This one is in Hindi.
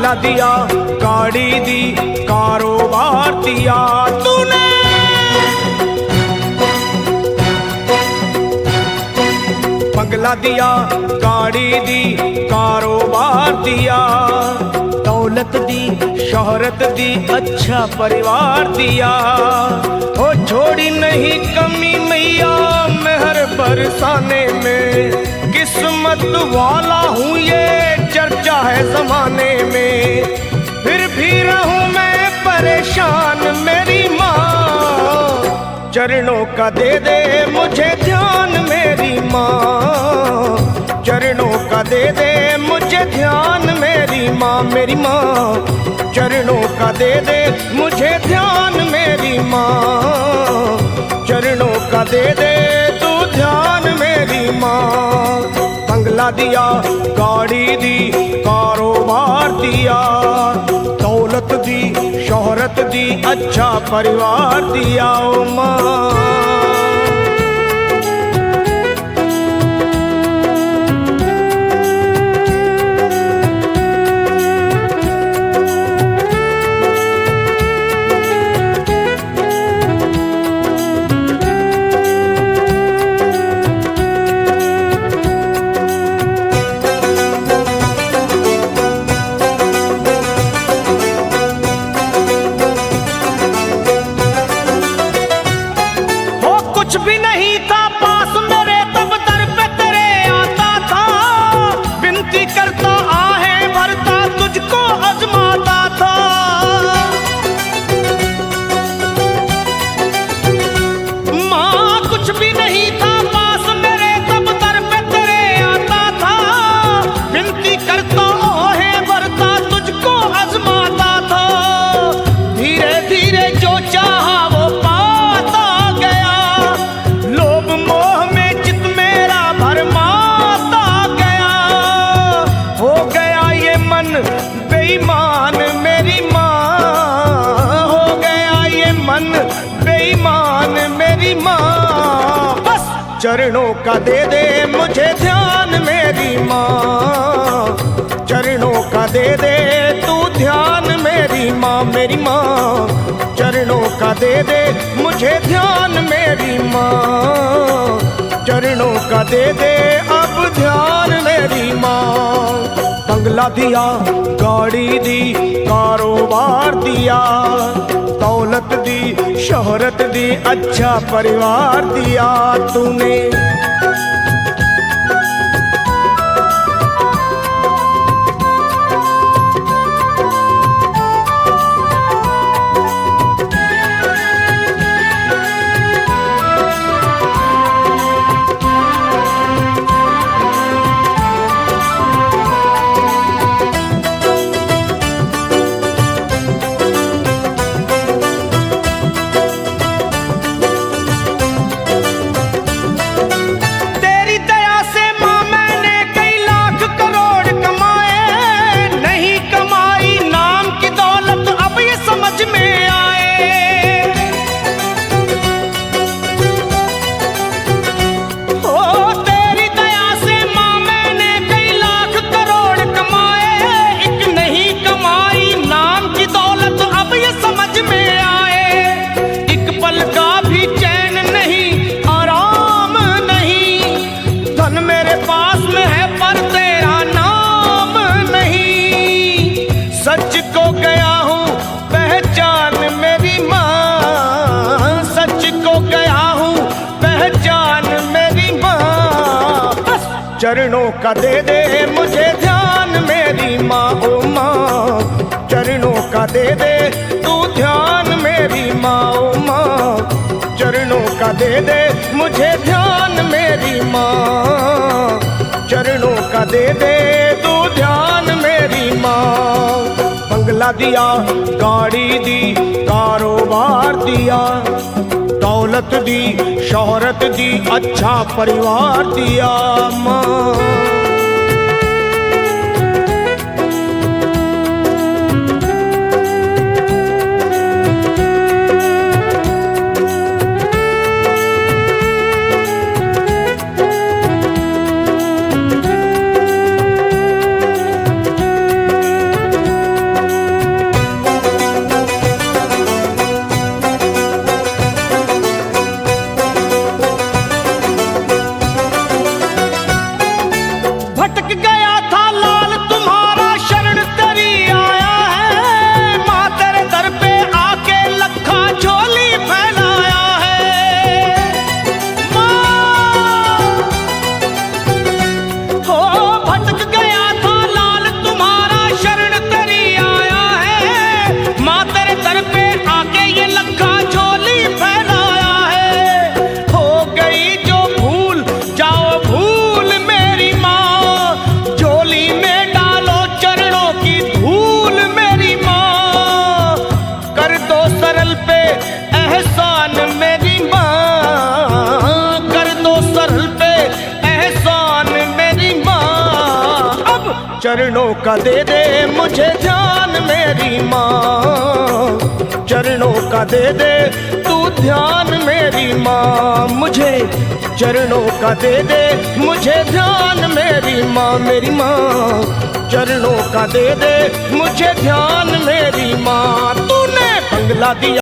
बंगला दिया, गाड़ी दी, कारोबार दिया तूने। बंगला दिया, गाड़ी दी, कारोबार दिया, दौलत दी, शोहरत दी, अच्छा परिवार दिया। ओ छोड़ी नहीं कमी मैया मेहर बरसाने में, किस्मत वाला हूँ ये चर्चा है जमाने में। फिर भी रहूं मैं परेशान मेरी माँ, चरणों का दे दे मुझे ध्यान मेरी माँ, चरणों का दे दे मुझे ध्यान मेरी माँ, मेरी माँ चरणों का दे दे मुझे ध्यान मेरी माँ, चरणों का दे दे तू ध्यान मेरी माँ। बंगला दिया, गाड़ी दी, कारोबार दिया, दौलत दी, शोहरत दी, अच्छा परिवार दिया ओ माँ। कुछ भी नहीं था पास मेरे तब दर पे तेरे आता था, विनती करता आहें भरता तुझको आजमाता था। माँ कुछ भी नहीं था पास मेरे तब दर पे तेरे आता था, विनती करता आहें भरता तुझको आजमाता था। धीरे धीरे जो चाहा वो पाता गया, लोभ मोह में चित मेरा भरमाता गया। हो गया ये मन बेईमान मेरी माँ, हो गया ये मन बेईमान मेरी माँ। बस चरणों का दे दे मुझे ध्यान मेरी माँ, चरणों का दे दे तू ध्यान मेरी माँ, मेरी माँ चरणों का दे दे मुझे ध्यान मेरी माँ, चरणों का दे दे अब ध्यान मेरी माँ। बंगला दिया, गाड़ी दी, कारोबार दिया, दौलत दी, शोहरत दी, अच्छा परिवार दिया तूने। सच को गया हूँ पहचान मेरी माँ, सच को गया हूँ पहचान मेरी माँ। बस चरणों का दे दे मुझे ध्यान मेरी माँ, ओ माँ चरणों का दे दे तू ध्यान मेरी माँ, ओ माँ चरणों का दे दे मुझे ध्यान मेरी माँ, चरणों का दे दे तू ध्यान मेरी माँ। बंगला दिया, गाड़ी दी, कारोबार दिया, दौलत दी, शोहरत दी, अच्छा परिवार दिया माँ। चरणों का दे दे मुझे ध्यान मेरी माँ, चरणों का दे दे तू ध्यान मेरी माँ, मुझे चरणों का दे दे मुझे ध्यान मेरी माँ, मेरी माँ चरणों का दे दे मुझे ध्यान मेरी माँ। तूने बंगला दिया